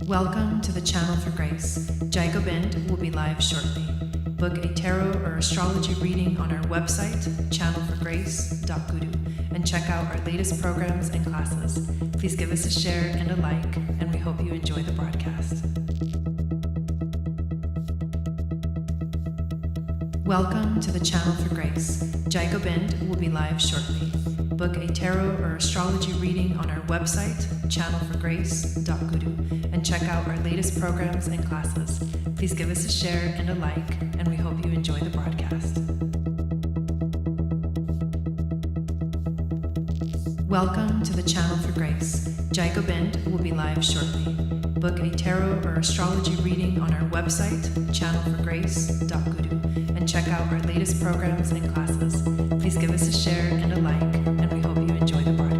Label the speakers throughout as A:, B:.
A: Welcome to the Channel for Grace. Jacob End will be live shortly. Book a tarot or astrology reading on our website, channelforgrace.guru, and check out our latest programs and classes. Please give us a share and a like, and we hope you enjoy the broadcast. Welcome to the Channel for Grace. Jacob End will be live shortly. Book a tarot or astrology reading on our website, channelforgrace.guru, and check out our latest programs and classes. Please give us a share and a like, and we hope you enjoy the broadcast. Welcome to the Channel for Grace. Jacob End will be live shortly. Book a tarot or astrology reading on our website, channelforgrace.guru, and check out our latest programs and classes. Please give us a share and a like, and we hope you enjoy the broadcast.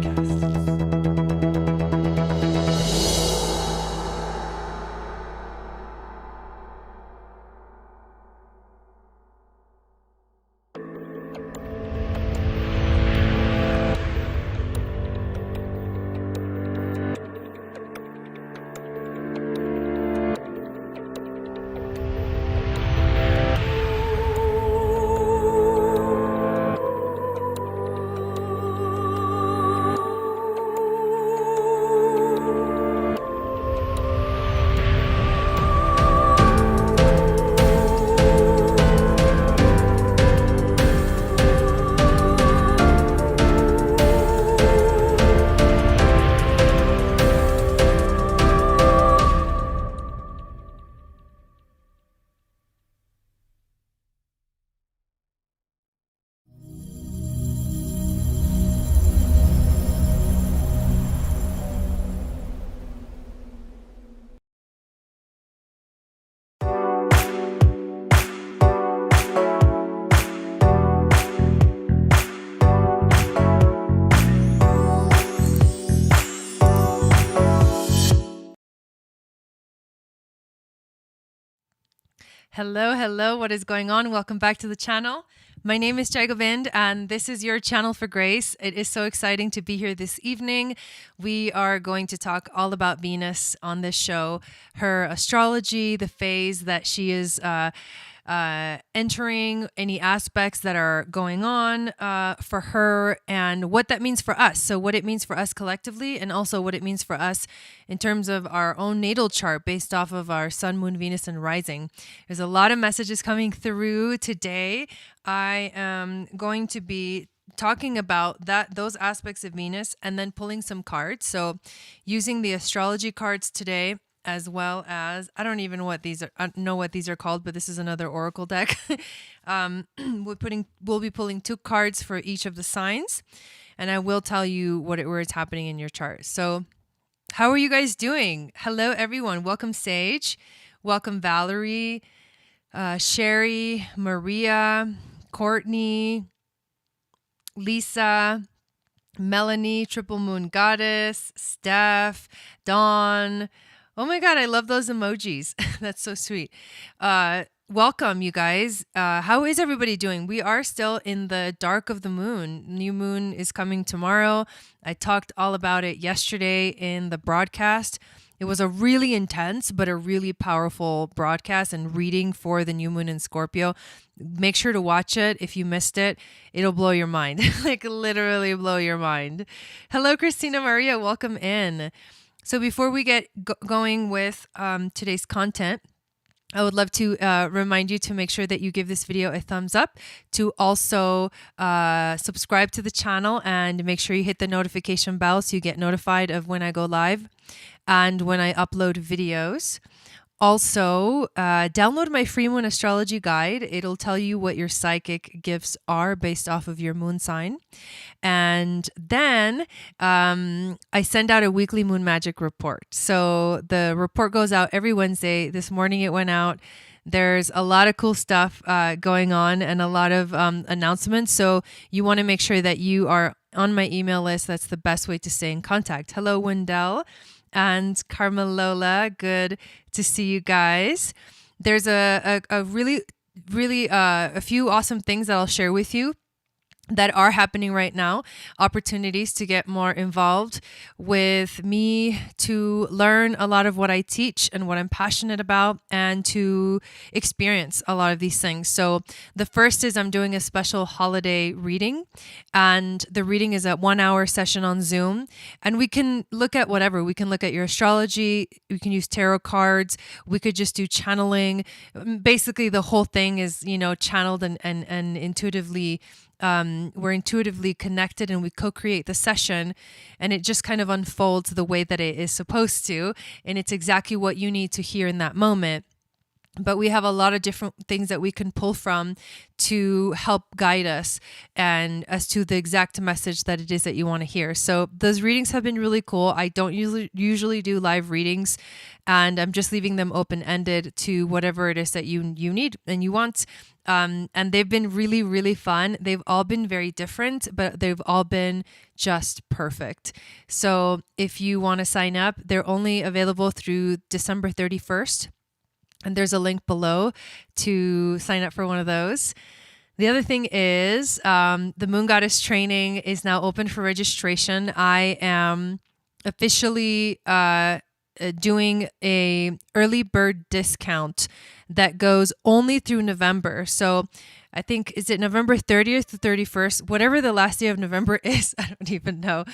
A: Hello, what is going on? Welcome back to the channel. My name is Jacob End, and this is your Channel for Grace. It is so exciting to be here this evening. We are going to talk all about Venus on this show, her astrology, the phase that she is entering, any aspects that are going on for her, and what that means for us. So what it means for us collectively, and also what it means for us in terms of our own natal chart based off of our sun, moon, Venus, and rising. There's a lot of messages coming through today. I am going to be talking about those aspects of Venus and then pulling some cards. So using the astrology cards today, as well as, I don't even know what these are called, but this is another oracle deck. We'll be pulling 2 cards for each of the signs, and I will tell you where it's happening in your chart. So how are you guys doing? Hello, everyone. Welcome, Sage. Welcome, Valerie, Sherry, Maria, Courtney, Lisa, Melanie, Triple Moon Goddess, Steph, Dawn. Oh my God, I love those emojis. That's so sweet. Welcome, you guys. How is everybody doing? We are still in the dark of the moon. New moon is coming tomorrow. I talked all about it yesterday in the broadcast. It was a really intense, but a really powerful broadcast and reading for the new moon in Scorpio. Make sure to watch it. If you missed it, it'll blow your mind. Like literally blow your mind. Hello, Christina Maria. Welcome in. So before we get going with today's content, I would love to remind you to make sure that you give this video a thumbs up, to also subscribe to the channel, and make sure you hit the notification bell so you get notified of when I go live and when I upload videos. Also, download my free moon astrology guide. It'll tell you what your psychic gifts are based off of your moon sign. And then I send out a weekly moon magic report. So the report goes out every Wednesday. This morning it went out. There's a lot of cool stuff going on and a lot of announcements. So you want to make sure that you are on my email list. That's the best way to stay in contact. Hello, Wendell and Carmelola. Good to see you guys. There's a really a few awesome things that I'll share with you that are happening right now, opportunities to get more involved with me, to learn a lot of what I teach and what I'm passionate about, and to experience a lot of these things. So the first is I'm doing a special holiday reading, and the reading is a 1 hour session on Zoom, and we can look at whatever. We can look at your astrology, we can use tarot cards, we could just do channeling. Basically the whole thing is, channeled and intuitively, we're intuitively connected, and we co-create the session, and it just kind of unfolds the way that it is supposed to. And it's exactly what you need to hear in that moment. But we have a lot of different things that we can pull from to help guide us and as to the exact message that it is that you want to hear. So those readings have been really cool. I don't usually do live readings, and I'm just leaving them open-ended to whatever it is that you need and you want. And they've been really, really fun. They've all been very different, but they've all been just perfect. So if you want to sign up, they're only available through December 31st. And there's a link below to sign up for one of those. The other thing is the Moon Goddess training is now open for registration. I am officially doing a early bird discount that goes only through November. So I think, is it November 30th to 31st? Whatever the last day of November is, I don't even know,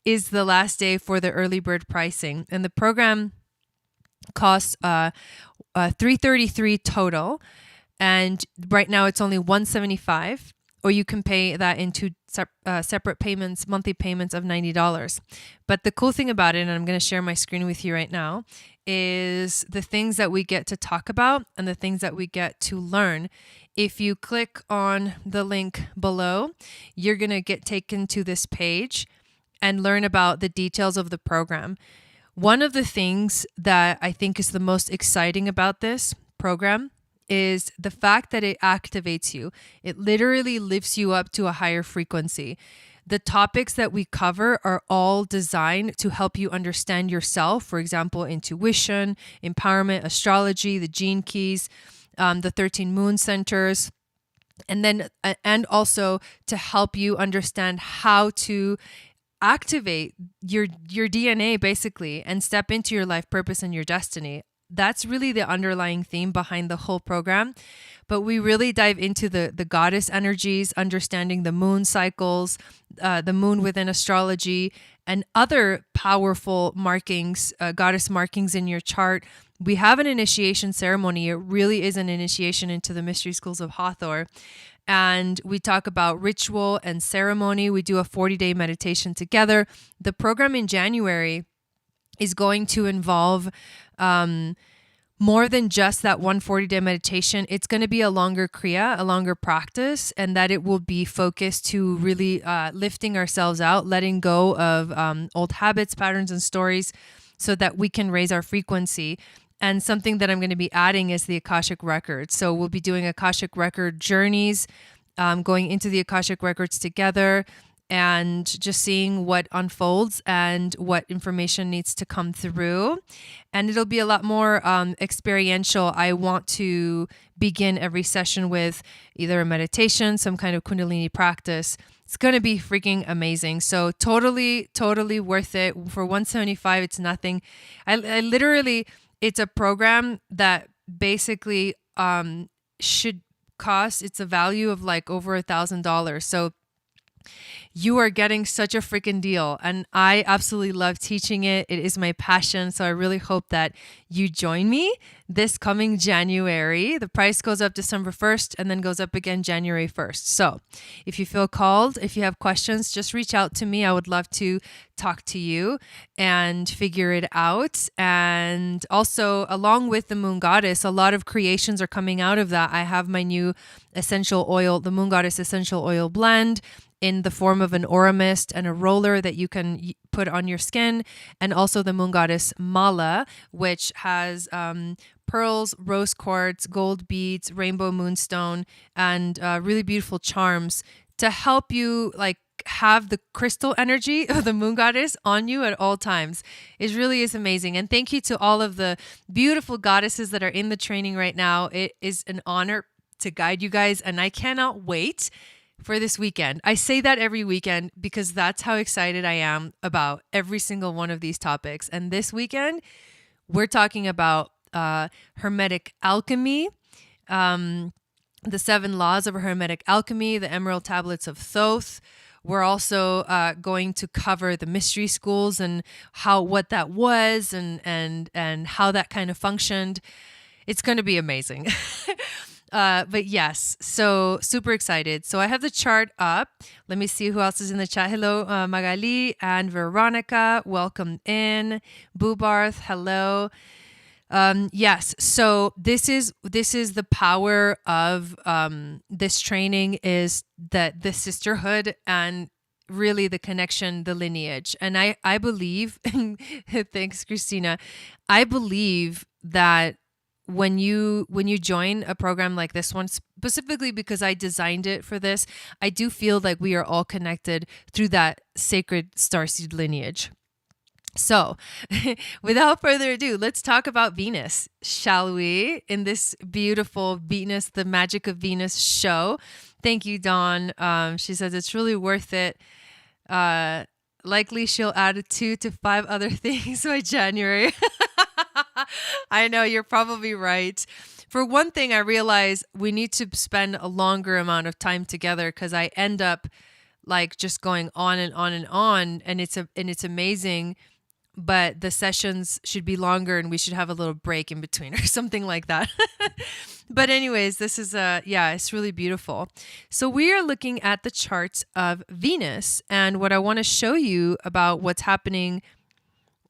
A: is the last day for the early bird pricing. And the program costs $333 total, and right now it's only $175, or you can pay that into separate payments, monthly payments of $90. But the cool thing about it, and I'm going to share my screen with you right now, is the things that we get to talk about and the things that we get to learn. If you click on the link below, you're going to get taken to this page and learn about the details of the program. One of the things that I think is the most exciting about this program is the fact that it activates you. It literally lifts you up to a higher frequency. The topics that we cover are all designed to help you understand yourself. For example, intuition, empowerment, astrology, the gene keys, the 13 moon centers, and also to help you understand how to activate your DNA basically and step into your life purpose and your destiny. That's really the underlying theme behind the whole program. But we really dive into the goddess energies, understanding the moon cycles, the moon within astrology, and other powerful markings, goddess markings in your chart. We have an initiation ceremony. It really is an initiation into the mystery schools of Hathor. And we talk about ritual and ceremony. We do a 40-day meditation together. The program in January is going to involve more than just that 140-day meditation. It's going to be a longer kriya, a longer practice, and that it will be focused to really lifting ourselves out, letting go of old habits, patterns, and stories so that we can raise our frequency. And something that I'm going to be adding is the Akashic Records. So we'll be doing Akashic Record journeys, going into the Akashic Records together, and just seeing what unfolds and what information needs to come through. And it'll be a lot more experiential. I want to begin every session with either a meditation, some kind of Kundalini practice. It's going to be freaking amazing. So totally worth it. For $175, it's nothing. I literally, it's a program that basically should cost, it's a value of like over $1,000. So you are getting such a freaking deal, and I absolutely love teaching it. It is my passion, so I really hope that you join me this coming January. The price goes up December 1st and then goes up again January 1st. So if you feel called, if you have questions, just reach out to me. I would love to talk to you and figure it out. And also, along with the Moon Goddess, a lot of creations are coming out of that. I have my new essential oil, the Moon Goddess Essential Oil Blend, in the form of an aura mist and a roller that you can put on your skin, and also the Moon Goddess Mala, which has pearls, rose quartz, gold beads, rainbow moonstone, and really beautiful charms to help you like have the crystal energy of the Moon Goddess on you at all times. It really is amazing. And thank you to all of the beautiful goddesses that are in the training right now. It is an honor to guide you guys, and I cannot wait for this weekend. I say that every weekend because that's how excited I am about every single one of these topics. And this weekend, we're talking about Hermetic alchemy, the 7 laws of Hermetic alchemy, the Emerald Tablets of Thoth. We're also going to cover the mystery schools and what that was and how that kind of functioned. It's going to be amazing. But yes, so super excited. So I have the chart up. Let me see who else is in the chat. Hello, Magali and Veronica. Welcome in. Boobarth, hello. Yes. So this is the power of this training, is that the sisterhood and really the connection, the lineage. And I believe, thanks, Christina. I believe that when you join a program like this one, specifically because I designed it for this, I do feel like we are all connected through that sacred starseed lineage. So without further ado, let's talk about Venus, shall we? In this beautiful Venus, the Magic of Venus show. Thank you, Dawn. She says it's really worth it. Likely she'll add 2 to 5 other things by January. I know, you're probably right. For one thing, I realize we need to spend a longer amount of time together because I end up like just going on and on and on, and it's amazing. But the sessions should be longer and we should have a little break in between or something like that. But anyways, this is it's really beautiful. So we are looking at the charts of Venus, and what I want to show you about what's happening.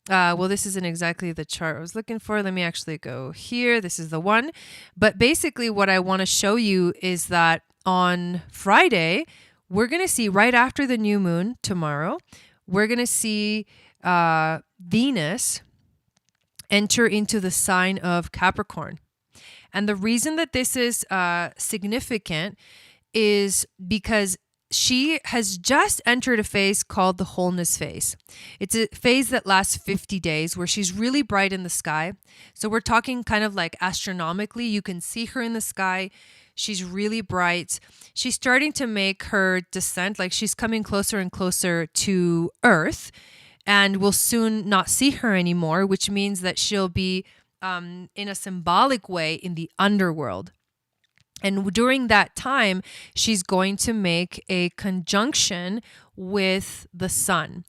A: Well, this isn't exactly the chart I was looking for. Let me actually go here. This is the one. But basically what I want to show you is that on Friday, we're going to see, right after the new moon tomorrow, we're going to see Venus enter into the sign of Capricorn. And the reason that this is significant is because she has just entered a phase called the wholeness phase. It's a phase that lasts 50 days where she's really bright in the sky. So we're talking kind of like astronomically. You can see her in the sky. She's really bright. She's starting to make her descent, like she's coming closer and closer to Earth, and we'll soon not see her anymore, which means that she'll be in a symbolic way in the underworld. And during that time, she's going to make a conjunction with the sun.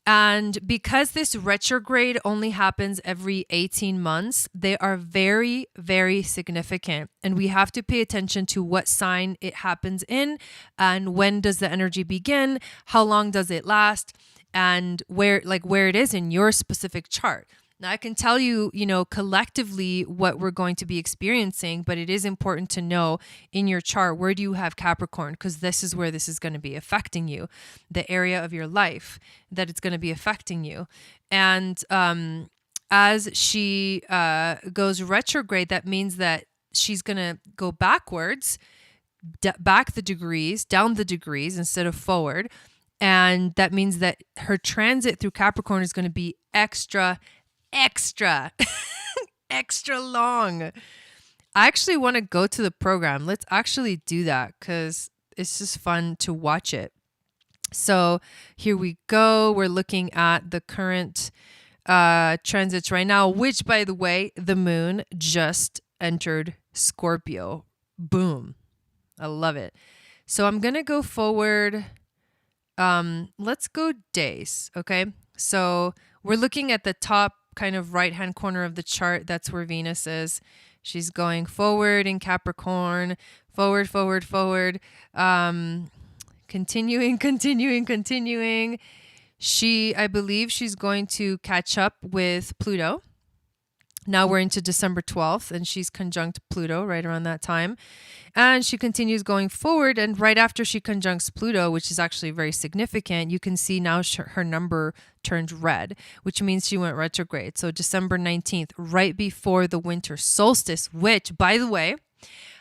A: And because this retrograde only happens every 18 months, they are very, very significant. And we have to pay attention to what sign it happens in, and when does the energy begin, how long does it last, and where it is in your specific chart. Now, I can tell you, collectively what we're going to be experiencing, but it is important to know in your chart, where do you have Capricorn? Because this is where this is going to be affecting you, the area of your life that it's going to be affecting you. And as she goes retrograde, that means that she's going to go backwards, back the degrees, down the degrees instead of forward. And that means that her transit through Capricorn is going to be extra long. I actually want to go to the program. Let's actually do that because it's just fun to watch it. So here we go. We're looking at the current transits right now, which, by the way, the moon just entered Scorpio. Boom. I love it. So I'm going to go forward. Let's go days. Okay. So we're looking at the top kind of right-hand corner of the chart. That's where Venus is. She's going forward in Capricorn, forward. Continuing. I believe she's going to catch up with Pluto. Now we're into December 12th, and she's conjunct Pluto right around that time. And she continues going forward, and right after she conjuncts Pluto, which is actually very significant, you can see now her number turned red, which means she went retrograde. So December 19th, right before the winter solstice, which, by the way,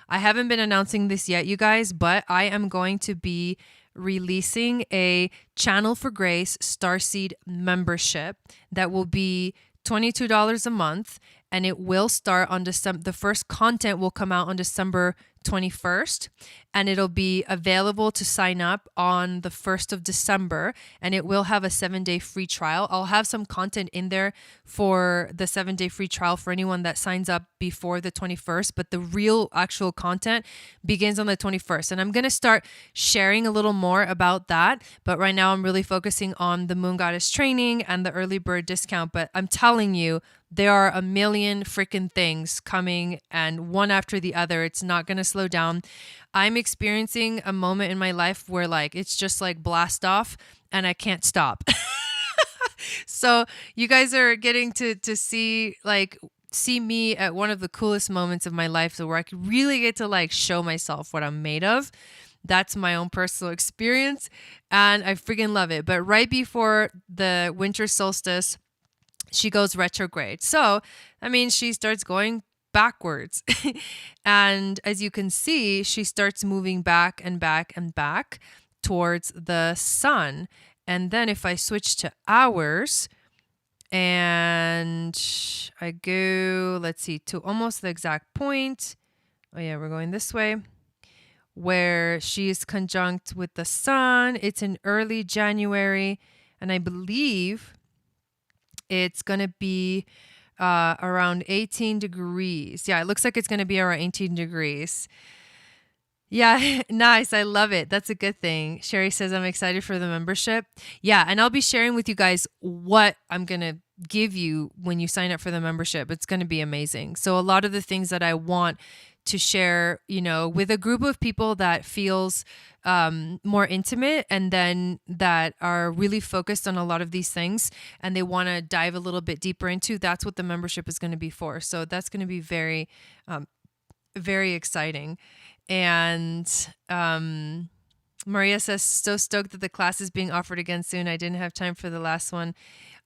A: I haven't been announcing this yet, you guys, but I am going to be releasing a Channel for Grace Starseed membership that will be $22 a month, and it will start on December. The first content will come out on December 21st, and it'll be available to sign up on the 1st of December, and it will have a 7-day free trial. I'll have some content in there for the 7-day free trial for anyone that signs up before the 21st, but the real actual content begins on the 21st. And I'm going to start sharing a little more about that, but right now I'm really focusing on the Moon Goddess training and the early bird discount. But I'm telling you, there are a million freaking things coming, and one after the other. It's not going to slow down. I'm experiencing a moment in my life where like it's just like blast off and I can't stop. So you guys are getting to see me at one of the coolest moments of my life, so where I could really get to like show myself what I'm made of. That's my own personal experience, and I freaking love it. But right before the winter solstice, she goes retrograde. So, I mean, she starts going backwards. And as you can see, she starts moving back and back and back towards the sun. And then if I switch to hours and I go, let's see, to almost the exact point. Oh yeah, we're going this way. Where she is conjunct with the sun. It's in early January. And I believe it's going to be around 18 degrees. Yeah, it looks like it's going to be around 18 degrees. Yeah, nice. I love it. That's a good thing. Sherry says, I'm excited for the membership. Yeah, and I'll be sharing with you guys what I'm going to give you when you sign up for the membership. It's going to be amazing. So a lot of the things that I want to share, with a group of people that feels more intimate, and then that are really focused on a lot of these things and they want to dive a little bit deeper into, that's what the membership is going to be for. So that's going to be very, very exciting. And Maria says, so stoked that the class is being offered again soon. I didn't have time for the last one.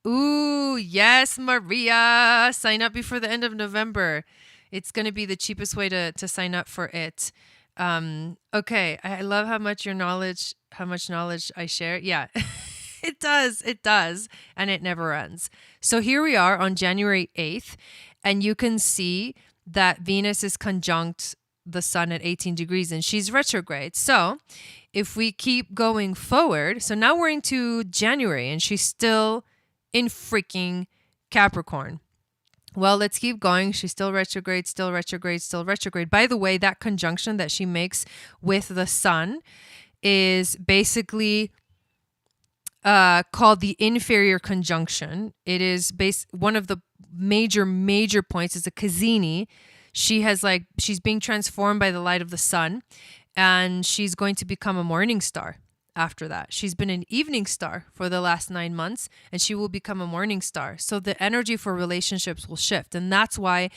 A: Ooh, yes, Maria. Sign up before the end of November. It's going to be the cheapest way to sign up for it. Okay. I love how much knowledge I share. Yeah, it does. And it never ends. So here we are on January 8th, and you can see that Venus is conjunct the sun at 18 degrees and she's retrograde. So if we keep going forward, so now we're into January and she's still in freaking Capricorn. Well, let's keep going. She's still retrograde. By the way, that conjunction that she makes with the sun is basically called the inferior conjunction. It is one of the major points is a Cassini. She's being transformed by the light of the sun, and she's going to become a morning star after that. She's been an evening star for the last 9 months, and she will become a morning star. So the energy for relationships will shift. And that's why,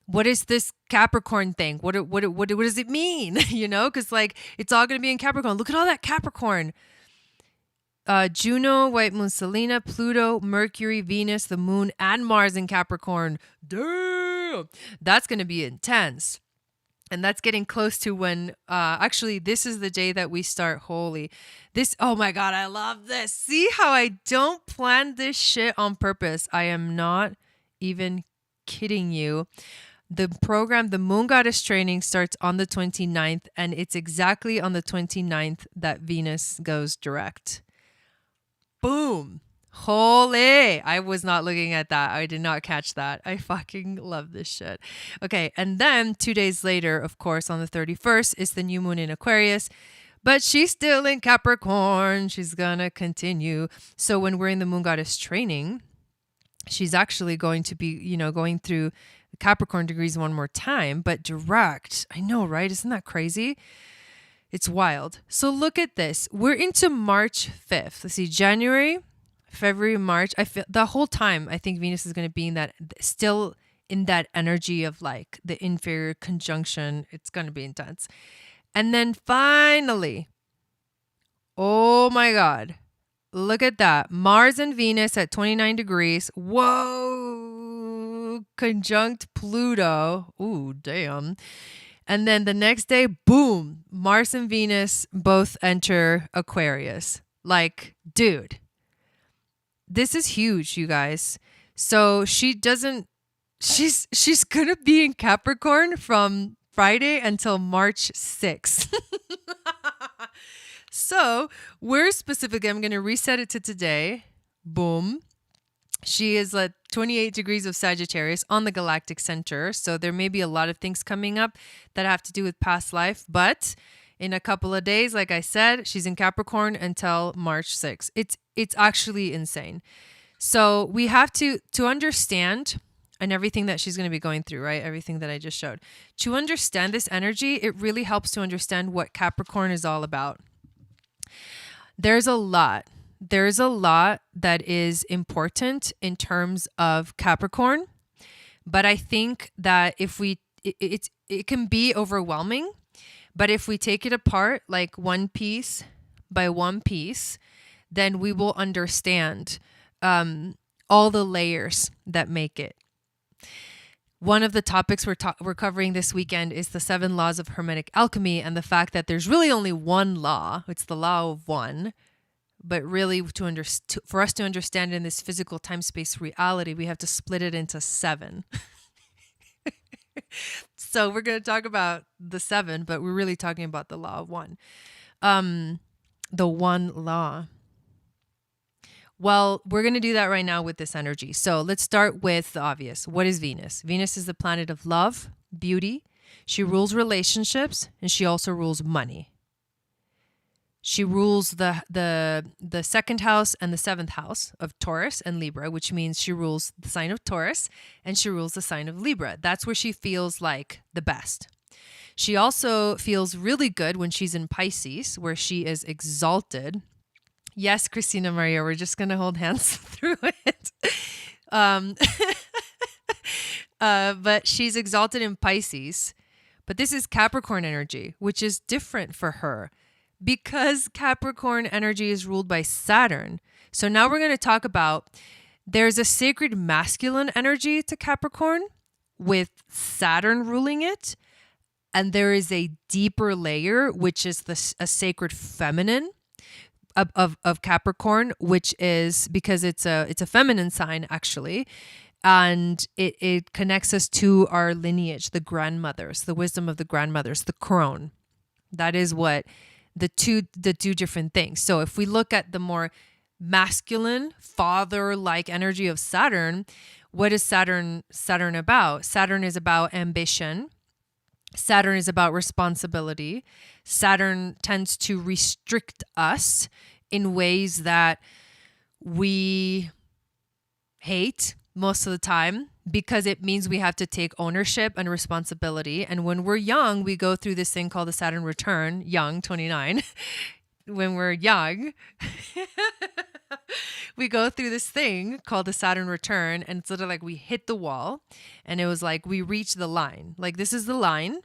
A: what is this Capricorn thing? What does it mean? Because it's all going to be in Capricorn. Look at all that Capricorn. Juno, White Moon Selena, Pluto, Mercury, Venus, the Moon, and Mars in Capricorn. Damn! That's going to be intense. And that's getting close to when, actually, this is the day that we start Holy. Oh my God, I love this. See how I don't plan this shit on purpose. I am not even kidding you. The program, the Moon Goddess training, starts on the 29th, and it's exactly on the 29th that Venus goes direct. Boom. Holy. I was not looking at that. I did not catch that. I fucking love this shit. Okay. And then 2 days later, of course, on the 31st is the new moon in Aquarius, but she's still in Capricorn. She's gonna continue. So when we're in the Moon Goddess training, she's actually going to be, going through Capricorn degrees one more time, but direct. I know, right? Isn't that crazy? It's wild. So look at this. We're into March 5th. Let's see, January, February, March. I feel the whole time I think Venus is going to be still in that energy of like the inferior conjunction. It's going to be intense. And then finally, oh my God, look at that. Mars and Venus at 29 degrees. Whoa, conjunct Pluto. Ooh, damn. And then the next day, boom, Mars and Venus both enter Aquarius. Like, dude, this is huge, you guys. So she's going to be in Capricorn from Friday until March 6th. So we're specifically, I'm going to reset it to today. Boom. She is at 28 degrees of Sagittarius on the galactic center. So there may be a lot of things coming up that have to do with past life. But in a couple of days, like I said, she's in Capricorn until March 6th. It's actually insane. So we have to understand, and everything that she's going to be going through, right? Everything that I just showed. To understand this energy, it really helps to understand what Capricorn is all about. There's a lot that is important in terms of Capricorn, but I think that if it can be overwhelming, but if we take it apart like one piece by one piece, then we will understand all the layers that make it. One of the topics we're covering this weekend is the 7 laws of Hermetic alchemy, and the fact that there's really only one law. It's the law of one. But really, for us to understand in this physical time-space reality, we have to split it into 7. So we're going to talk about the 7, but we're really talking about the law of one. The one law. Well, we're going to do that right now with this energy. So let's start with the obvious. What is Venus? Venus is the planet of love, beauty. She rules relationships, and she also rules money. She rules the second house and the 7th house of Taurus and Libra, which means she rules the sign of Taurus and she rules the sign of Libra. That's where she feels like the best. She also feels really good when she's in Pisces, where she is exalted. Yes, Christina Maria, we're just going to hold hands through it. But she's exalted in Pisces. But this is Capricorn energy, which is different for her because Capricorn energy is ruled by Saturn. So now we're going to talk about, there's a sacred masculine energy to Capricorn with Saturn ruling it. And there is a deeper layer, which is a sacred feminine of Capricorn, which is because it's a feminine sign actually, and it connects us to our lineage, the grandmothers, the wisdom of the grandmothers, the crone. That is what the two different things. So if we look at the more masculine, father-like energy of Saturn, what is Saturn about? Saturn is about ambition. Saturn is about responsibility. Saturn tends to restrict us in ways that we hate most of the time because it means we have to take ownership and responsibility. And when we're young, we go through this thing called the Saturn return, young, 29. When we're young, we go through this thing called the Saturn return, and it's literally like we hit the wall, and it was like we reach the line. Like, this is the line,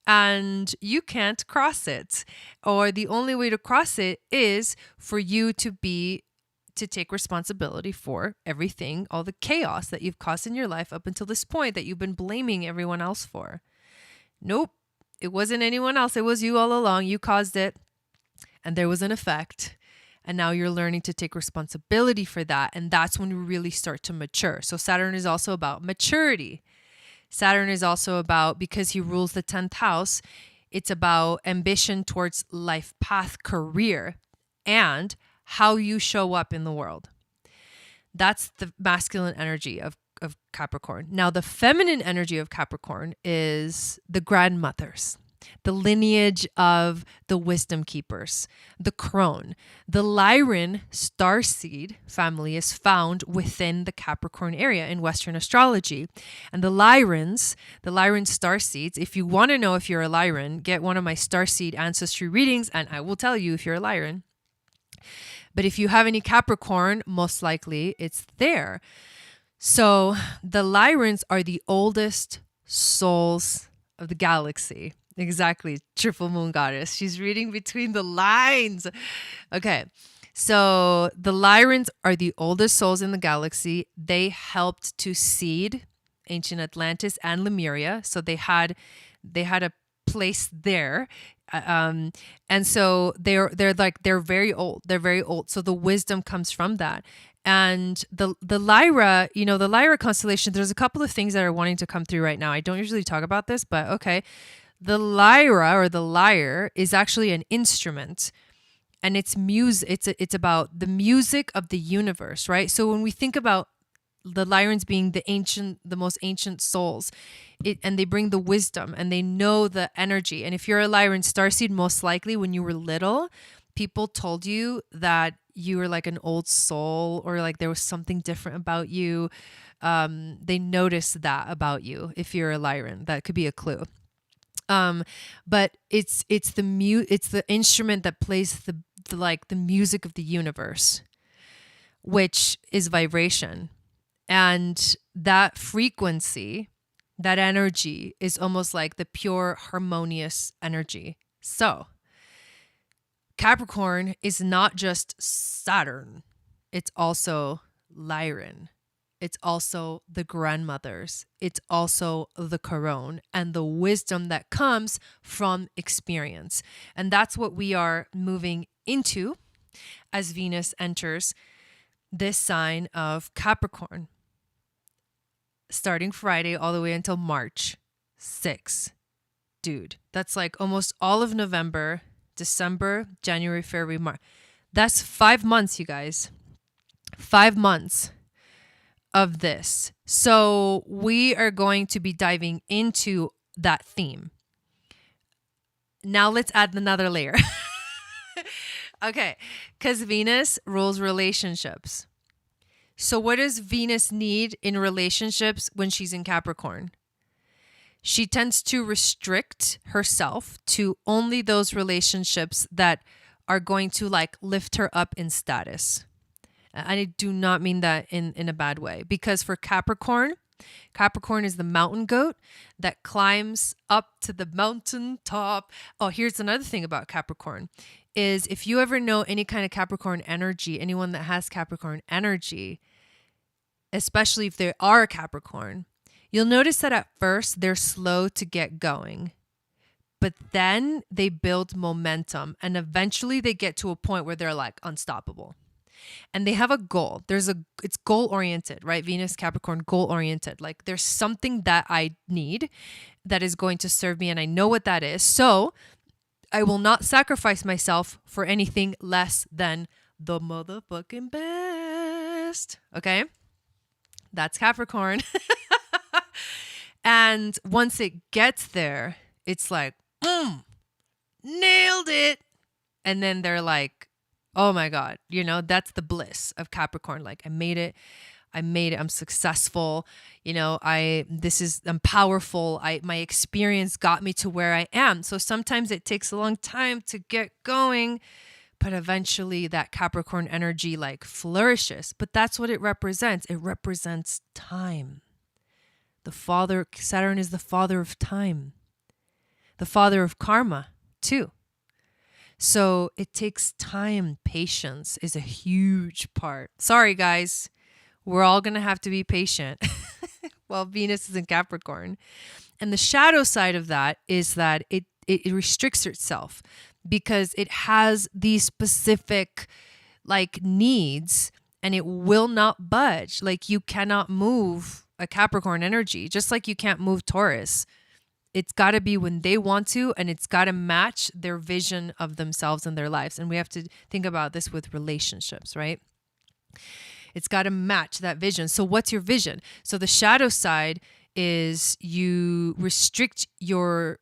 A: and you can't cross it. Or the only way to cross it is for you to take responsibility for everything, all the chaos that you've caused in your life up until this point that you've been blaming everyone else for. Nope, it wasn't anyone else. It was you all along. You caused it. And there was an effect. And now you're learning to take responsibility for that. And that's when we really start to mature. So Saturn is also about maturity. Saturn is also about, because he rules the 10th house, it's about ambition towards life path, career, and how you show up in the world. That's the masculine energy of Capricorn. Now, the feminine energy of Capricorn is the grandmothers, the lineage of the wisdom keepers, the crone. The Lyran starseed family is found within the Capricorn area in Western astrology. And the Lyran starseeds, if you want to know if you're a Lyran, get one of my starseed ancestry readings and I will tell you if you're a Lyran. But if you have any Capricorn, most likely it's there. So the Lyrans are the oldest souls of the galaxy. Exactly. Triple moon goddess. She's reading between the lines. Okay. So the Lyrans are the oldest souls in the galaxy. They helped to seed ancient Atlantis and Lemuria. So they had a place there. And so they're very old. They're very old. So the wisdom comes from that. And the Lyra, the Lyra constellation, there's a couple of things that are wanting to come through right now. I don't usually talk about this, but okay. The lyra or the lyre is actually an instrument, and it's music. It's about the music of the universe, right? So when we think about the Lyrans being the most ancient souls, and they bring the wisdom and they know the energy. And if you're a Lyran starseed, most likely when you were little, people told you that you were like an old soul, or like there was something different about you. They noticed that about you. If you're a Lyran, that could be a clue. But it's the instrument that plays the music of the universe, which is vibration. And that frequency, that energy is almost like the pure harmonious energy. So Capricorn is not just Saturn. It's also Lyran. It's also the grandmothers. It's also the Corone and the wisdom that comes from experience. And that's what we are moving into as Venus enters this sign of Capricorn, starting Friday all the way until March 6th. Dude, that's like almost all of November, December, January, February, March. That's 5 months, you guys. 5 months of this. So we are going to be diving into that theme. Now let's add another layer. Okay, because Venus rules relationships. So what does Venus need in relationships when she's in Capricorn? She tends to restrict herself to only those relationships that are going to like lift her up in status. I do not mean that in a bad way, because for Capricorn is the mountain goat that climbs up to the mountain top. Oh, here's another thing about Capricorn is if you ever know any kind of Capricorn energy, anyone that has Capricorn energy, especially if they are a Capricorn, you'll notice that at first they're slow to get going, but then they build momentum and eventually they get to a point where they're like unstoppable. And they have a goal. It's goal oriented, right? Venus, Capricorn, goal oriented. Like there's something that I need that is going to serve me and I know what that is. So I will not sacrifice myself for anything less than the motherfucking best. Okay? That's Capricorn. And once it gets there, it's like, nailed it. And then they're like, oh my God, that's the bliss of Capricorn. Like I made it. I'm successful. I'm powerful. My experience got me to where I am. So sometimes it takes a long time to get going, but eventually that Capricorn energy like flourishes. But that's what it represents. It represents time. Saturn is the father of time, the father of karma too. So it takes time. Patience is a huge part. Sorry, guys. We're all going to have to be patient while Venus is in Capricorn. And the shadow side of that is that it restricts itself because it has these specific like needs and it will not budge. Like you cannot move a Capricorn energy, just like you can't move Taurus. It's got to be when they want to, and it's got to match their vision of themselves and their lives. And we have to think about this with relationships, right? It's got to match that vision. So what's your vision? So the shadow side is you restrict your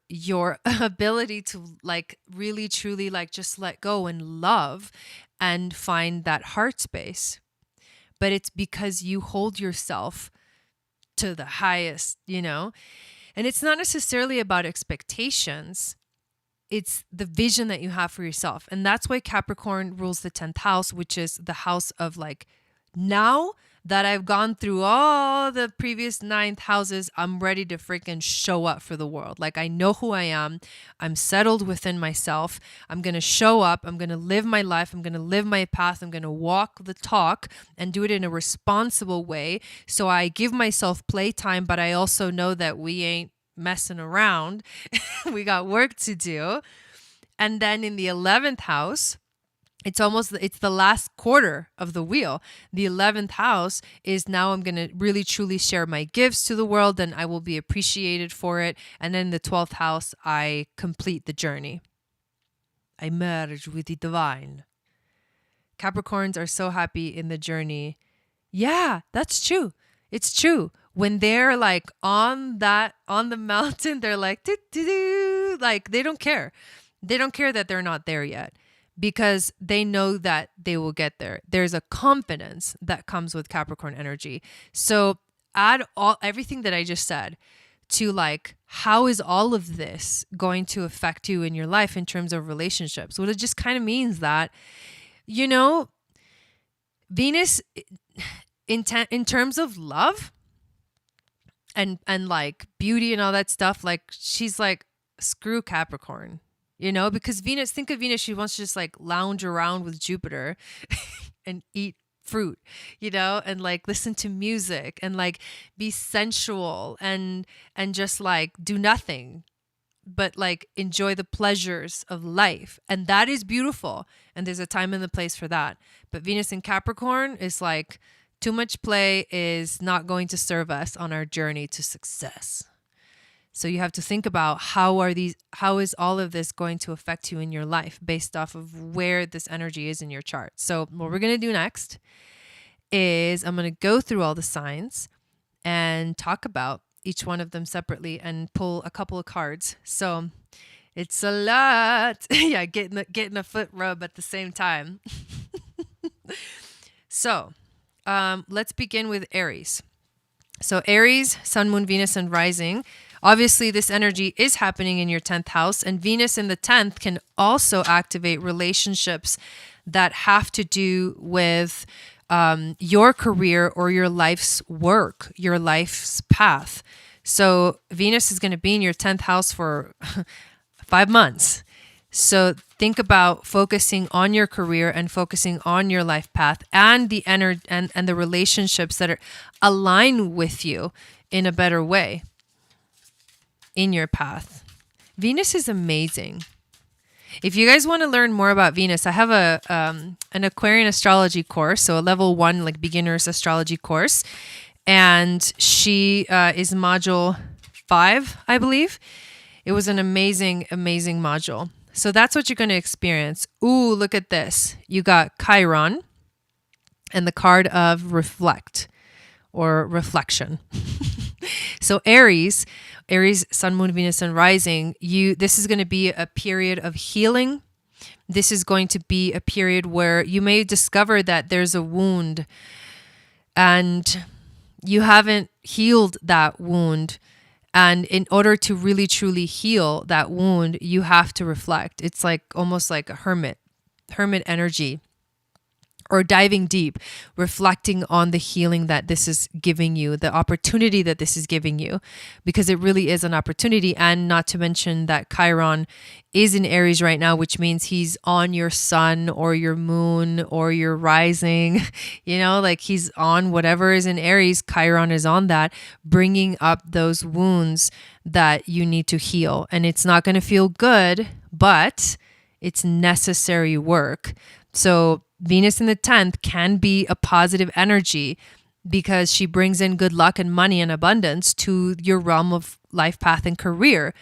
A: ability to like really truly like just let go and love and find that heart space. But it's because you hold yourself to the highest, And it's not necessarily about expectations. It's the vision that you have for yourself. And that's why Capricorn rules the 10th house, which is the house of like, now that I've gone through all the previous 9th houses, I'm ready to freaking show up for the world. Like I know who I am. I'm settled within myself. I'm going to show up. I'm going to live my life. I'm going to live my path. I'm going to walk the talk and do it in a responsible way. So I give myself playtime, but I also know that we ain't messing around. We got work to do. And then in the 11th house, it's the last quarter of the wheel. The 11th house is now I'm going to really truly share my gifts to the world and I will be appreciated for it. And then the 12th house, I complete the journey. I merge with the divine. Capricorns are so happy in the journey. Yeah, that's true. It's true. When they're like on the mountain, they're like, doo-doo-doo. Like they don't care. They don't care that they're not there yet because they know that they will get there. There's a confidence that comes with Capricorn energy. So add everything that I just said to like, how is all of this going to affect you in your life in terms of relationships? Well, it just kind of means that, you know, Venus in terms of love and like beauty and all that stuff, like she's like, screw Capricorn, you know, because Venus, think of Venus, she wants to just like lounge around with Jupiter and eat fruit, you know, and like listen to music and like be sensual and just like do nothing but like enjoy the pleasures of life. And that is beautiful. And there's a time and the place for that. But Venus in Capricorn is like, too much play is not going to serve us on our journey to success. So you have to think about how is all of this going to affect you in your life based off of where this energy is in your chart. So what we're going to do next is I'm going to go through all the signs and talk about each one of them separately and pull a couple of cards. So it's a lot. Yeah, getting a foot rub at the same time. So let's begin with Aries. So Aries, Sun, Moon, Venus, and Rising. Obviously, this energy is happening in your 10th house, and Venus in the 10th can also activate relationships that have to do with your career or your life's work, your life's path. So Venus is going to be in your 10th house for 5 months. So think about focusing on your career and focusing on your life path and the and the relationships that are align with you in a better way in your path. Venus is amazing. If you guys want to learn more about Venus, I have an Aquarian astrology course, so a level 1 like beginner's astrology course, and she is module 5, I believe. It was an amazing module. So that's what you're going to experience. Ooh, look at this. You got Chiron and the card of reflect or reflection. So Aries, Sun, Moon, Venus, and Rising, this is going to be a period of healing. This is going to be a period where you may discover that there's a wound and you haven't healed that wound. And in order to really, truly heal that wound, you have to reflect. It's like almost like a hermit energy, or diving deep, reflecting on the healing that this is giving you, the opportunity that this is giving you, because it really is an opportunity. And not to mention that Chiron is in Aries right now, which means he's on your sun or your moon or your rising, you know, like he's on whatever is in Aries. Chiron is on that, bringing up those wounds that you need to heal. And it's not going to feel good, but it's necessary work. So Venus in the 10th can be a positive energy because she brings in good luck and money and abundance to your realm of life path and career.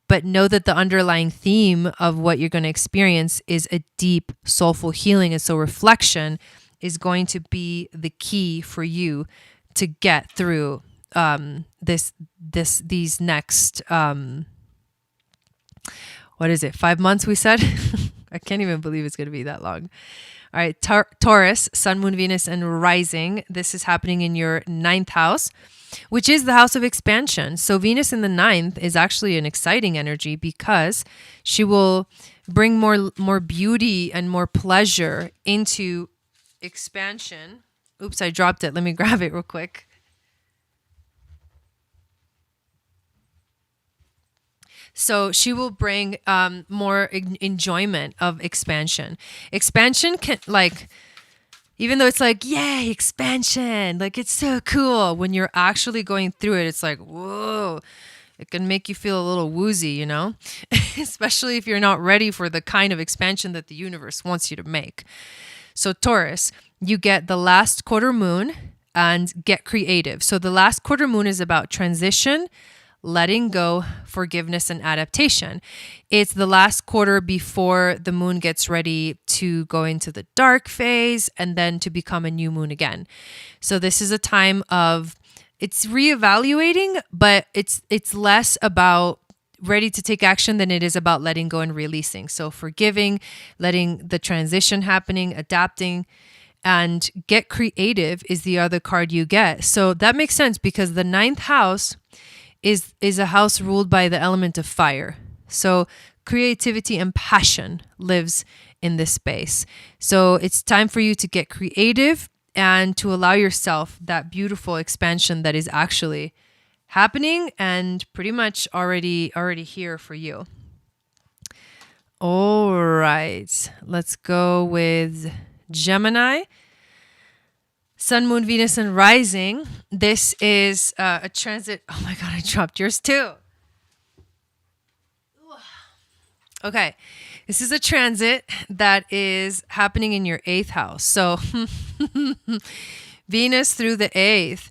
A: But know that the underlying theme of what you're going to experience is a deep, soulful healing. And so reflection is going to be the key for you to get through these next, 5 months we said? I can't even believe it's going to be that long. All right, Taurus, Sun, Moon, Venus, and Rising. This is happening in your 9th house, which is the house of expansion. So Venus in the 9th is actually an exciting energy because she will bring more beauty and more pleasure into expansion. Oops, I dropped it. Let me grab it real quick. So she will bring more enjoyment of expansion. Expansion can, like, even though it's like, yay, expansion, like it's so cool. When you're actually going through it, it's like, whoa, It can make you feel a little woozy, you know, especially if you're not ready for the kind of expansion that the universe wants you to make. So Taurus, you get the last quarter moon and get creative. So the last quarter moon is about transition, letting go, forgiveness, and adaptation. It's the last quarter before the moon gets ready to go into the dark phase and then to become a new moon again. So this is a time of, it's reevaluating, but it's less about ready to take action than it is about letting go and releasing. So forgiving, letting the transition happening, adapting, and get creative is the other card you get. So that makes sense because the ninth house is a house ruled by the element of fire. So creativity and passion lives in this space. So it's time for you to get creative and to allow yourself that beautiful expansion that is actually happening and pretty much already here for you. All right, let's go with Gemini. Sun, Moon, Venus, and Rising. This is a transit. Oh my God, I dropped yours too. Okay, this is a transit that is happening in your 8th house. So Venus through the 8th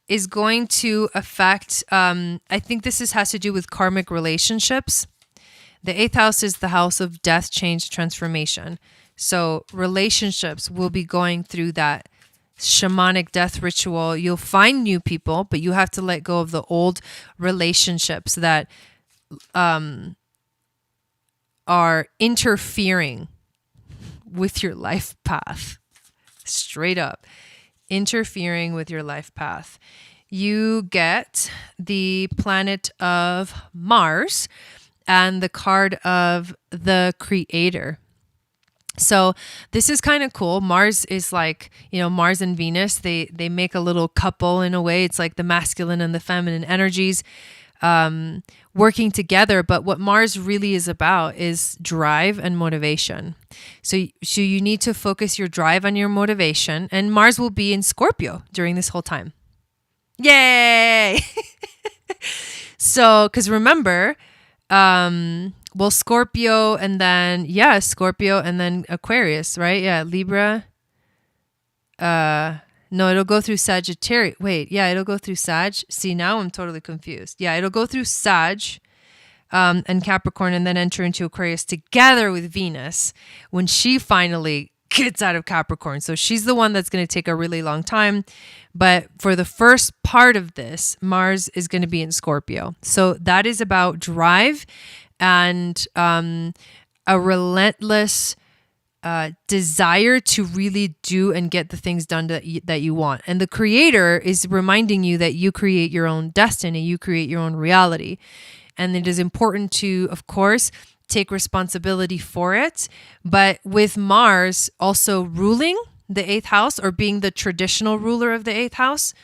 A: is going to affect, I think this has to do with karmic relationships. The 8th house is the house of death, change, transformation. So relationships will be going through that shamanic death ritual. You'll find new people, but you have to let go of the old relationships that are interfering with your life path. Straight up. Interfering with your life path. You get the planet of Mars and the card of the Creator. So this is kind of cool. Mars is like, you know, Mars and Venus, they make a little couple in a way. It's like the masculine and the feminine energies working together. But what Mars really is about is drive and motivation. So you need to focus your drive on your motivation. And Mars will be in Scorpio during this whole time. Yay! So, because remember, well, Scorpio and then Aquarius, right? Yeah, Libra. No, it'll go through Sagittarius. Wait, yeah, it'll go through Sag. See, now I'm totally confused. Yeah, it'll go through Sag and Capricorn and then enter into Aquarius together with Venus when she finally gets out of Capricorn. So she's the one that's going to take a really long time. But for the first part of this, Mars is going to be in Scorpio. So that is about drive and a relentless desire to really do and get the things done that you want. And the Creator is reminding you that you create your own destiny, you create your own reality. And it is important to, of course, take responsibility for it. But with Mars also ruling the 8th house or being the traditional ruler of the 8th house,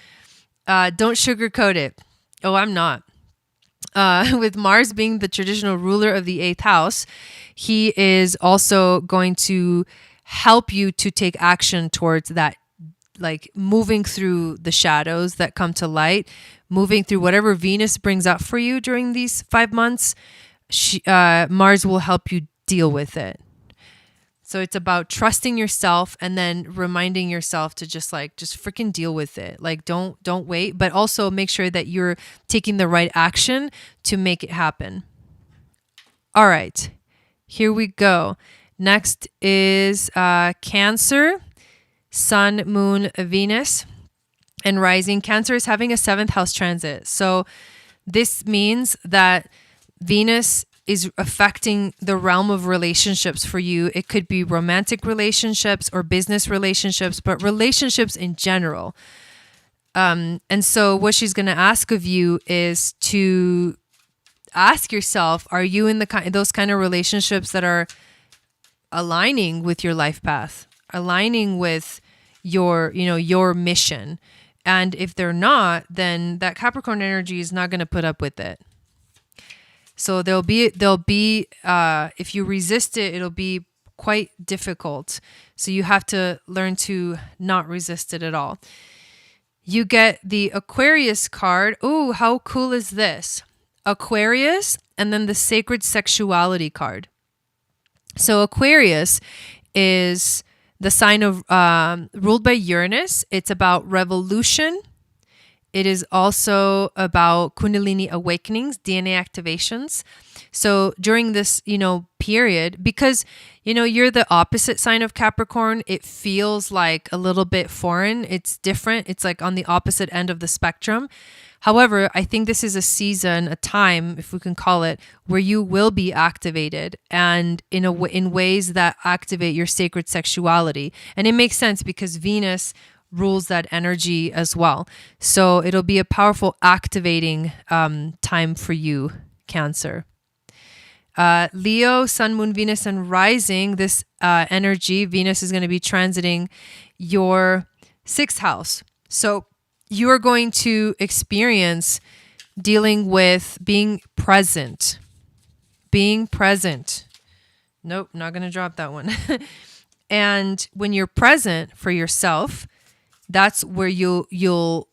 A: don't sugarcoat it. Oh, I'm not. With Mars being the traditional ruler of the 8th house, he is also going to help you to take action towards that, like moving through the shadows that come to light, moving through whatever Venus brings up for you during these 5 months. Mars will help you deal with it. So it's about trusting yourself and then reminding yourself to just freaking deal with it. Like don't wait, but also make sure that you're taking the right action to make it happen. All right, here we go. Next is Cancer, Sun, Moon, Venus, and Rising. Cancer is having a 7th house transit. So this means that Venus is affecting the realm of relationships for you. It could be romantic relationships or business relationships, but relationships in general. And so what she's going to ask of you is to ask yourself, are you in those kind of relationships that are aligning with your life path, aligning with your mission? And if they're not, then that Capricorn energy is not going to put up with it. So there'll be if you resist it, it'll be quite difficult. So you have to learn to not resist it at all. You get the Aquarius card. Ooh, how cool is this? Aquarius, and then the sacred sexuality card. So Aquarius is the sign of ruled by Uranus. It's about revolution. It is also about Kundalini awakenings, DNA activations. So during this, period, because, you're the opposite sign of Capricorn, it feels like a little bit foreign. It's different. It's like on the opposite end of the spectrum. However, I think this is a season, a time, if we can call it, where you will be activated and in ways that activate your sacred sexuality. And it makes sense because Venus rules that energy as well. So it'll be a powerful activating time for you, Cancer. Leo, Sun, Moon, Venus, and Rising, this energy, Venus is going to be transiting your 6th house. So you are going to experience dealing with being present. Being present. Nope, not going to drop that one. And when you're present for yourself, that's where you'll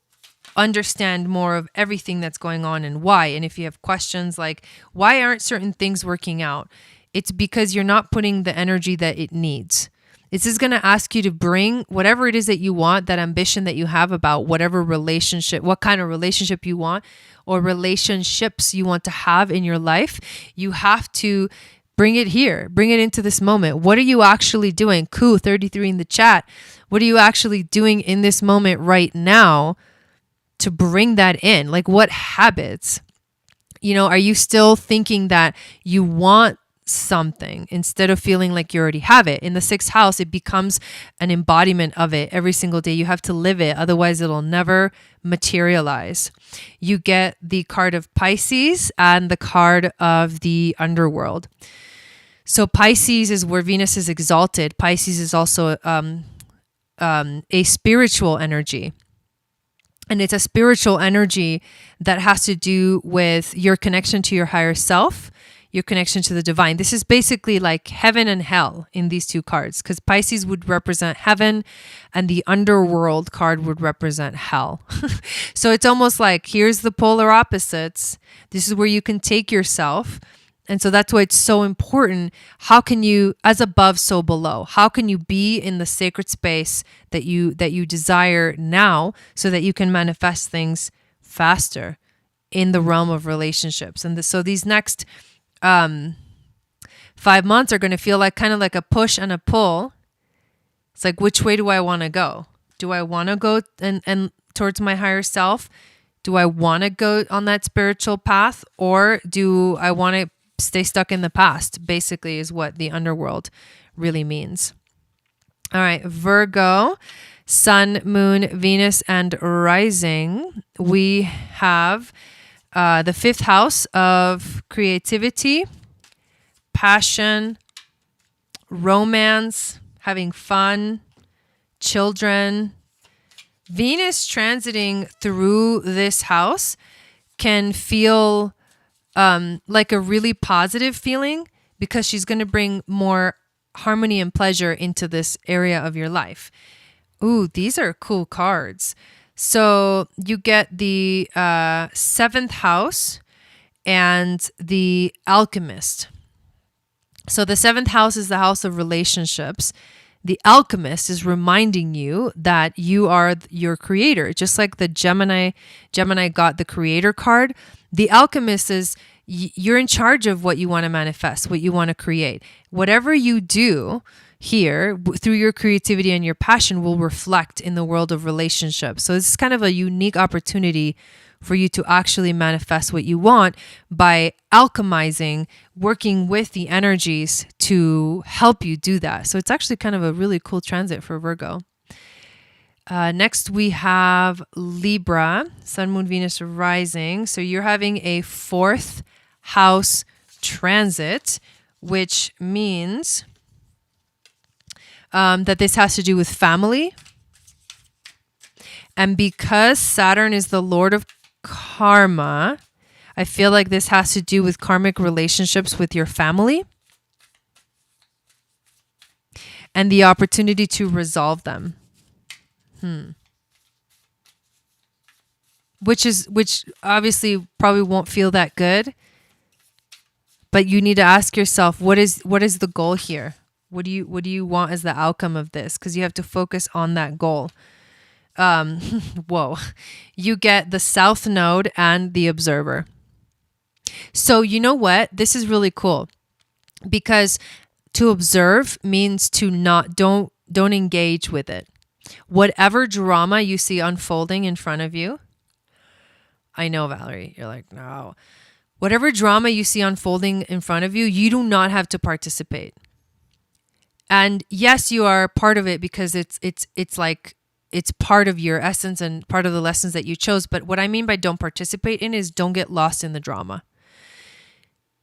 A: understand more of everything that's going on and why. And if you have questions like, why aren't certain things working out? It's because you're not putting the energy that it needs. This is going to ask you to bring whatever it is that you want, that ambition that you have about whatever relationship, what kind of relationship you want or relationships you want to have in your life. You have to bring it here, bring it into this moment. What are you actually doing? Cool, 33 in the chat. What are you actually doing in this moment right now to bring that in? Like what habits? Are you still thinking that you want something instead of feeling like you already have it? In the 6th house, it becomes an embodiment of it every single day. You have to live it. Otherwise, it'll never materialize. You get the card of Pisces and the card of the underworld. So Pisces is where Venus is exalted. Pisces is also a spiritual energy. And it's a spiritual energy that has to do with your connection to your higher self, your connection to the divine. This is basically like heaven and hell in these two cards, because Pisces would represent heaven and the underworld card would represent hell. So it's almost like, here's the polar opposites. This is where you can take yourself. And so that's why it's so important. How can you, as above, so below? How can you be in the sacred space that you desire now so that you can manifest things faster in the realm of relationships? And so these next 5 months are going to feel like kind of like a push and a pull. It's like, which way do I want to go? Do I want to go and towards my higher self? Do I want to go on that spiritual path? Or do I want to stay stuck in the past, basically, is what the underworld really means. All right, Virgo, Sun, Moon, Venus, and Rising. We have the 5th house of creativity, passion, romance, having fun, children. Venus transiting through this house can feel like a really positive feeling because she's going to bring more harmony and pleasure into this area of your life. Ooh, these are cool cards. So you get the 7th house and the alchemist. So the 7th house is the house of relationships. The alchemist is reminding you that you are your creator. Just like the Gemini got the creator card. The alchemist is you're in charge of what you want to manifest, what you want to create. Whatever you do here through your creativity and your passion will reflect in the world of relationships. So it's kind of a unique opportunity for you to actually manifest what you want by alchemizing, working with the energies to help you do that. So it's actually kind of a really cool transit for Virgo. Next, we have Libra, Sun, Moon, Venus, Rising. So you're having a 4th house transit, which means that this has to do with family. And because Saturn is the Lord of karma, I feel like this has to do with karmic relationships with your family and the opportunity to resolve them. which obviously probably won't feel that good, but you need to ask yourself, what is the goal here? What do you want as the outcome of this? Because you have to focus on that goal. Whoa. You get the South Node and the Observer. So you know what? This is really cool because to observe means to don't engage with it. Whatever drama you see unfolding in front of you, I know, Valerie, you're like, no. Whatever drama you see unfolding in front of you, you do not have to participate. And yes, you are part of it because it's like it's part of your essence and part of the lessons that you chose. But what I mean by don't participate in is don't get lost in the drama.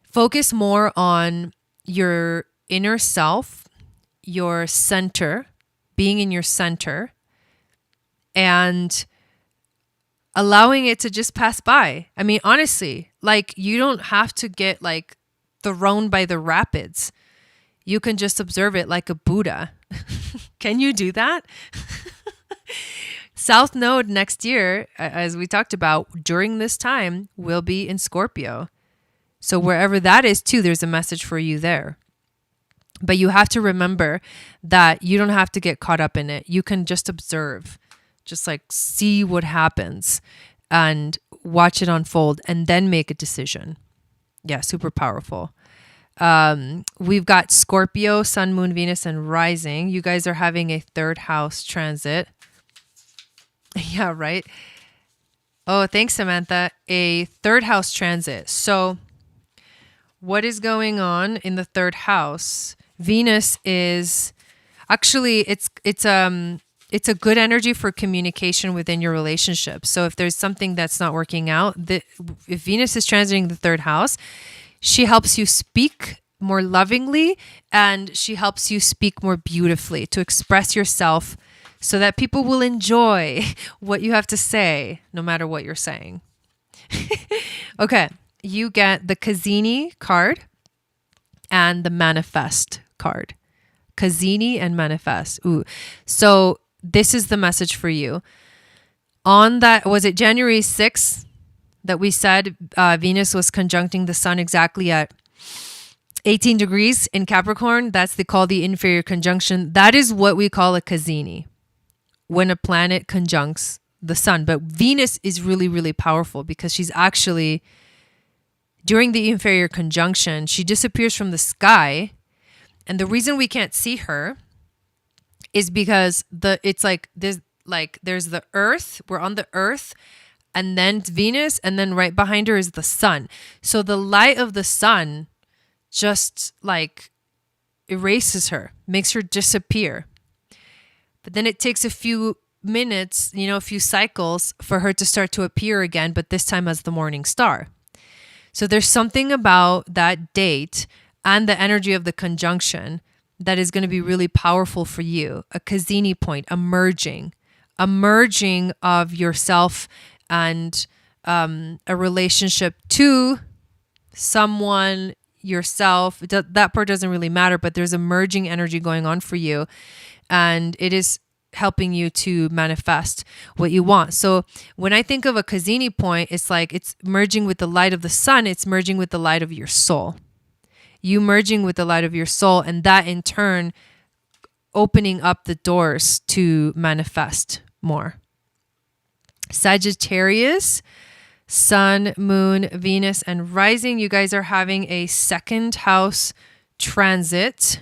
A: Focus more on your inner self, your center, being in your center, and allowing it to just pass by. I mean, honestly, like you don't have to get like thrown by the rapids. You can just observe it like a Buddha. Can you do that? South Node next year, as we talked about, during this time, will be in Scorpio. So wherever that is too, there's a message for you there. But you have to remember that you don't have to get caught up in it. You can just observe, just like see what happens and watch it unfold and then make a decision. Yeah, super powerful. We've got Scorpio, Sun, Moon, Venus, and Rising. You guys are having a third house transit. Yeah, right. Oh, thanks, Samantha. A third house transit. So what is going on in the third house? Venus is actually, it's a good energy for communication within your relationship. So if there's something that's not working out, if Venus is transiting the third house, she helps you speak more lovingly and she helps you speak more beautifully to express yourself so that people will enjoy what you have to say, no matter what you're saying. Okay, you get the Kazini card and the Manifest card. Kazini and Manifest. Ooh. So this is the message for you. On that, was it January 6th that we said Venus was conjuncting the sun exactly at 18 degrees in Capricorn? That's called the inferior conjunction. That is what we call a Kazini, when a planet conjuncts the sun. But Venus is really, really powerful because she's actually, during the inferior conjunction, she disappears from the sky. And the reason we can't see her is because there's the Earth, we're on the Earth, and then Venus, and then right behind her is the sun. So the light of the sun just like erases her, makes her disappear. But then it takes a few minutes, a few cycles for her to start to appear again, but this time as the morning star. So there's something about that date and the energy of the conjunction that is going to be really powerful for you. A Kazini point, a merging of yourself and a relationship to someone, yourself. That part doesn't really matter, but there's a merging energy going on for you. And it is helping you to manifest what you want. So when I think of a Kazini point, it's like it's merging with the light of the sun. It's merging with the light of your soul. You merging with the light of your soul, and that in turn opening up the doors to manifest more. Sagittarius, Sun, Moon, Venus, and Rising. You guys are having a second house transit.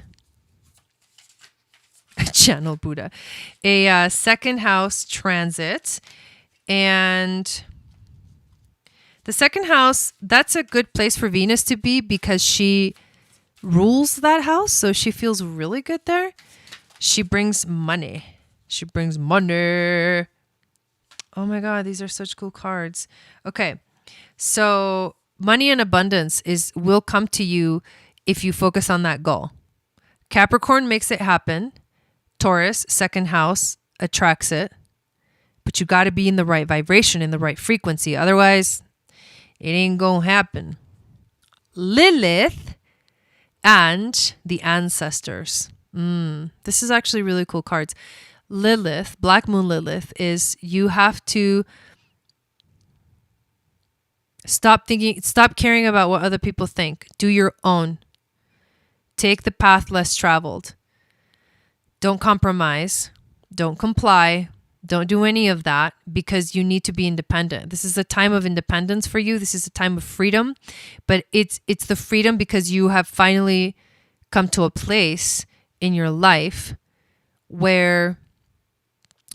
A: Channel Buddha. A second house transit. And the second house, that's a good place for Venus to be because she rules that house. So she feels really good there. She brings money. Oh my God, these are such cool cards. Okay, so money and abundance will come to you if you focus on that goal. Capricorn makes it happen. Taurus, second house, attracts it. But you got to be in the right vibration, in the right frequency. Otherwise, it ain't gonna happen. Lilith and the ancestors. This is actually really cool cards. Lilith, Black Moon Lilith, is you have to Stop caring about what other people think. Do your own. Take the path less traveled. Don't compromise. Don't comply. Don't do any of that because you need to be independent. This is a time of independence for you. This is a time of freedom, but it's the freedom because you have finally come to a place in your life where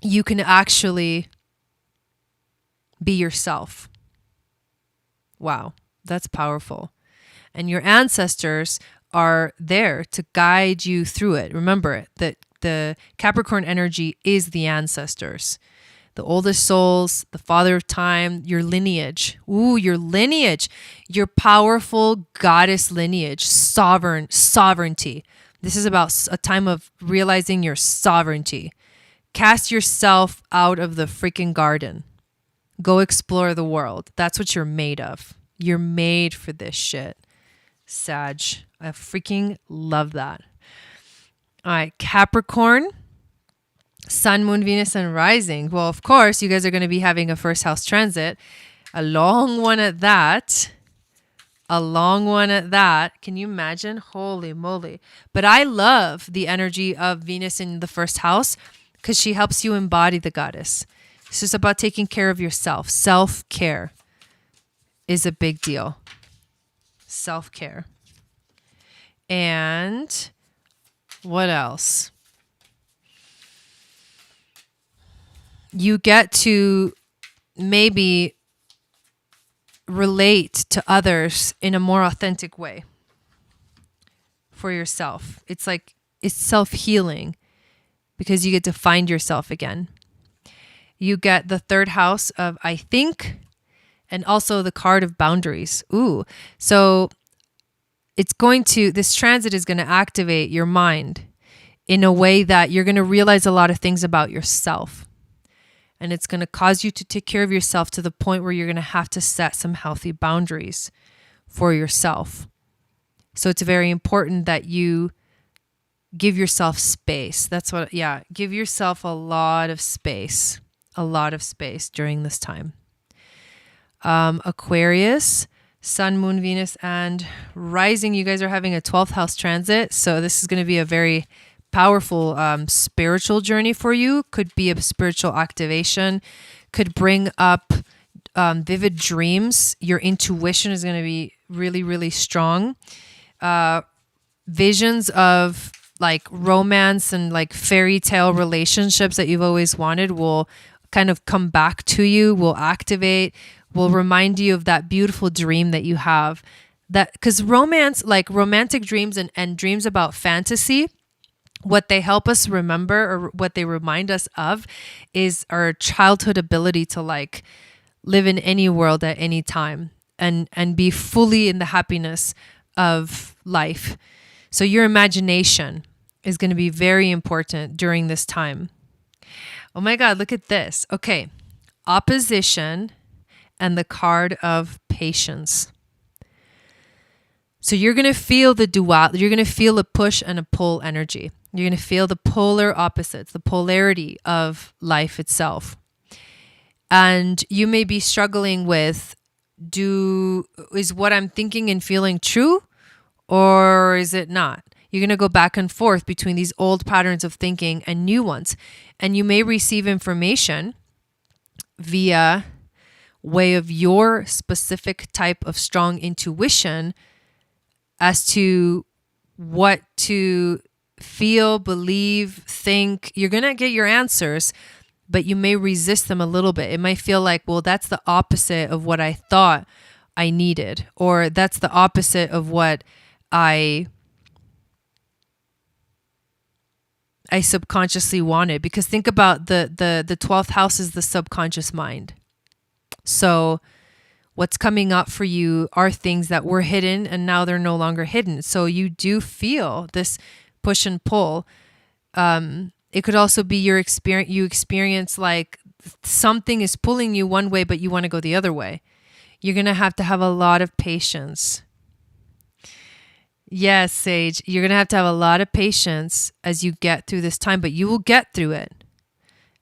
A: you can actually be yourself. Wow, that's powerful. And your ancestors are there to guide you through it. Remember that the Capricorn energy is the ancestors, the oldest souls, the father of time, your lineage. Ooh, your lineage, your powerful goddess lineage, sovereignty. This is about a time of realizing your sovereignty. Cast yourself out of the freaking garden. Go explore the world. That's what you're made of. You're made for this shit. Sag. I freaking love that. All right, Capricorn, Sun, Moon, Venus, and Rising. Well, of course, you guys are going to be having a first house transit. A long one at that. Can you imagine? Holy moly. But I love the energy of Venus in the first house because she helps you embody the goddess. It's just about taking care of yourself. Self-care is a big deal. Self-care. And what else? You get to maybe relate to others in a more authentic way for yourself. It's like it's self-healing because you get to find yourself again. You get the third house of I think and also the card of boundaries. Ooh. So this transit is going to activate your mind in a way that you're going to realize a lot of things about yourself. And it's going to cause you to take care of yourself to the point where you're going to have to set some healthy boundaries for yourself. So it's very important that you give yourself space. Give yourself a lot of space during this time. Aquarius, Sun, Moon, Venus, and Rising. You guys are having a 12th house transit. So this is going to be a very powerful spiritual journey for you. Could be a spiritual activation. Could bring up vivid dreams. Your intuition is going to be really, really strong. Visions of like romance and like fairy tale relationships that you've always wanted will kind of come back to you, will activate, will remind you of that beautiful dream that you have. That because romance, like romantic dreams and dreams about fantasy, what they help us remember or what they remind us of is our childhood ability to like live in any world at any time and be fully in the happiness of life. So your imagination is going to be very important during this time. Oh my God, look at this. Okay. Opposition and the card of patience. So you're going to feel you're going to feel a push and a pull energy. You're going to feel the polar opposites, the polarity of life itself. And you may be struggling with, is what I'm thinking and feeling true or is it not? You're going to go back and forth between these old patterns of thinking and new ones. And you may receive information via way of your specific type of strong intuition as to what to feel, believe, think. You're going to get your answers, but you may resist them a little bit. It might feel like, well, that's the opposite of what I thought I needed, or that's the opposite of what I subconsciously wanted. Because think about the 12th house is the subconscious mind. So what's coming up for you are things that were hidden and now they're no longer hidden. So you do feel this push and pull. It could also be you experience like something is pulling you one way, but you want to go the other way. You're going to have a lot of patience. Yes, Sage, you're going to have a lot of patience as you get through this time, but you will get through it.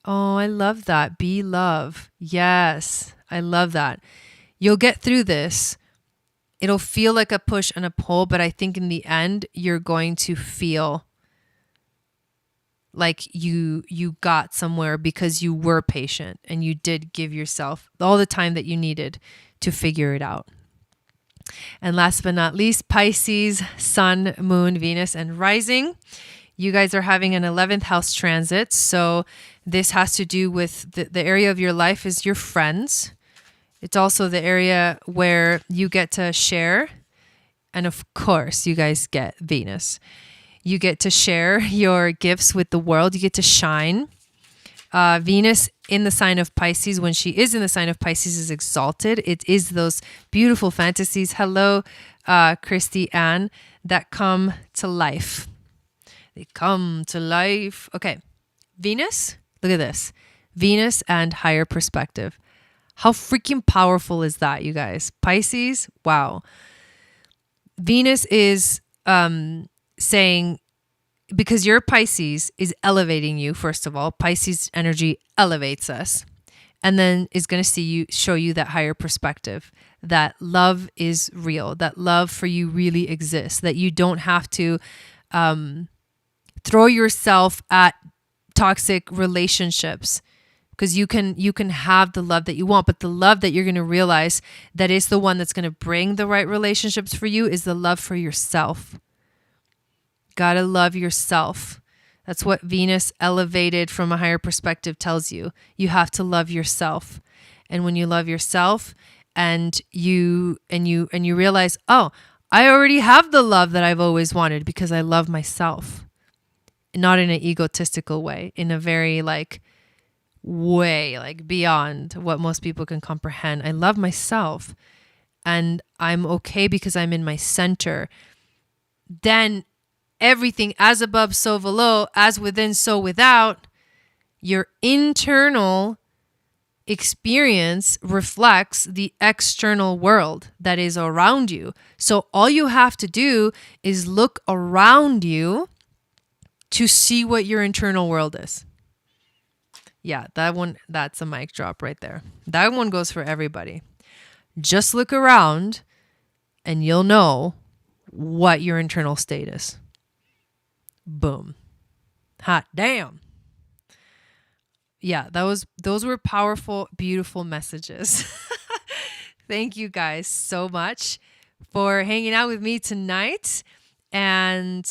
A: Oh, I love that. Be love. Yes, I love that. You'll get through this. It'll feel like a push and a pull, but I think in the end, you're going to feel like you got somewhere because you were patient and you did give yourself all the time that you needed to figure it out. And last but not least, Pisces, Sun, Moon, Venus, and Rising. You guys are having an 11th house transit. So this has to do with the area of your life is your friends. It's also the area where you get to share. And of course, you guys get Venus. You get to share your gifts with the world. You get to shine. Venus in the sign of Pisces, when she is in the sign of Pisces, is exalted. It is those beautiful fantasies. Hello, Christy Ann, that come to life. They come to life. Okay. Venus, look at this. Venus and higher perspective. How freaking powerful is that, you guys? Pisces, wow. Venus is saying, because your Pisces is elevating you, first of all. Pisces energy elevates us. And then is going to show you that higher perspective, that love is real, that love for you really exists, that you don't have to throw yourself at toxic relationships. Because you can have the love that you want, but the love that you're going to realize that is the one that's going to bring the right relationships for you is the love for yourself. Gotta love yourself. That's what Venus elevated from a higher perspective tells you. You have to love yourself. And when you love yourself and you realize, oh, I already have the love that I've always wanted because I love myself. Not in an egotistical way, in a very way beyond what most people can comprehend. I love myself and I'm okay because I'm in my center. Then everything as above, so below, as within, so without, your internal experience reflects the external world that is around you. So all you have to do is look around you to see what your internal world is. Yeah, that's a mic drop right there. That one goes for everybody. Just look around and you'll know what your internal state is. Boom. Hot damn. Yeah, those were powerful, beautiful messages. Thank you guys so much for hanging out with me tonight, and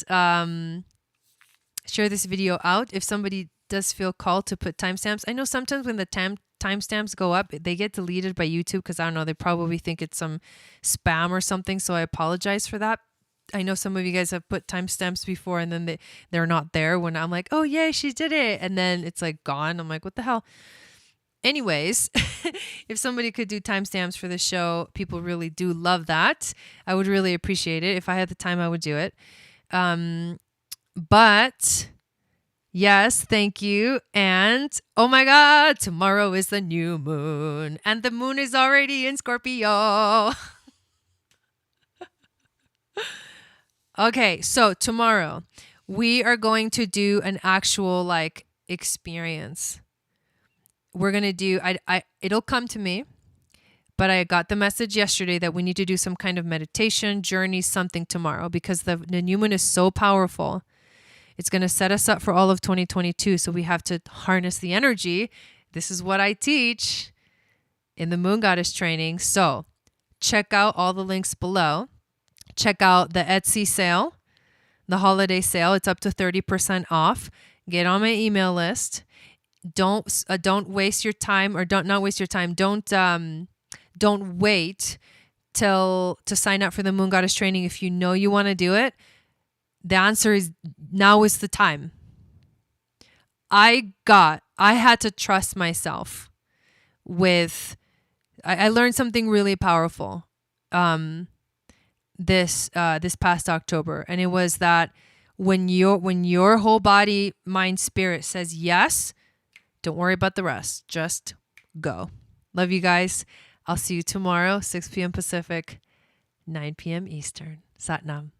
A: share this video out if somebody does feel called to put timestamps. I know sometimes when the timestamps go up, they get deleted by YouTube because I don't know, they probably think it's some spam or something. So I apologize for that. I know some of you guys have put timestamps before and then they're not there when I'm like, oh yay, she did it. And then it's gone. I'm like, what the hell? Anyways, if somebody could do timestamps for the show, people really do love that. I would really appreciate it. If I had the time, I would do it. But yes, thank you. And oh my God, tomorrow is the new moon and the moon is already in Scorpio. Okay, so tomorrow we are going to do an actual experience. We're going to do, it'll come to me, but I got the message yesterday that we need to do some kind of meditation, journey, something tomorrow because the new moon is so powerful. It's going to set us up for all of 2022. So we have to harness the energy. This is what I teach in the Moon Goddess training. So check out all the links below. Check out the Etsy sale, the holiday sale. It's up to 30% off. Get on my email list. Don't waste your time, or not waste your time. Don't wait to sign up for the Moon Goddess training if you know you want to do it. The answer is now is the time. I had to trust myself with, I learned something really powerful this past October. And it was that when your whole body, mind, spirit says yes, don't worry about the rest. Just go. Love you guys. I'll see you tomorrow, 6 p.m. Pacific, 9 p.m. Eastern. Sat Nam.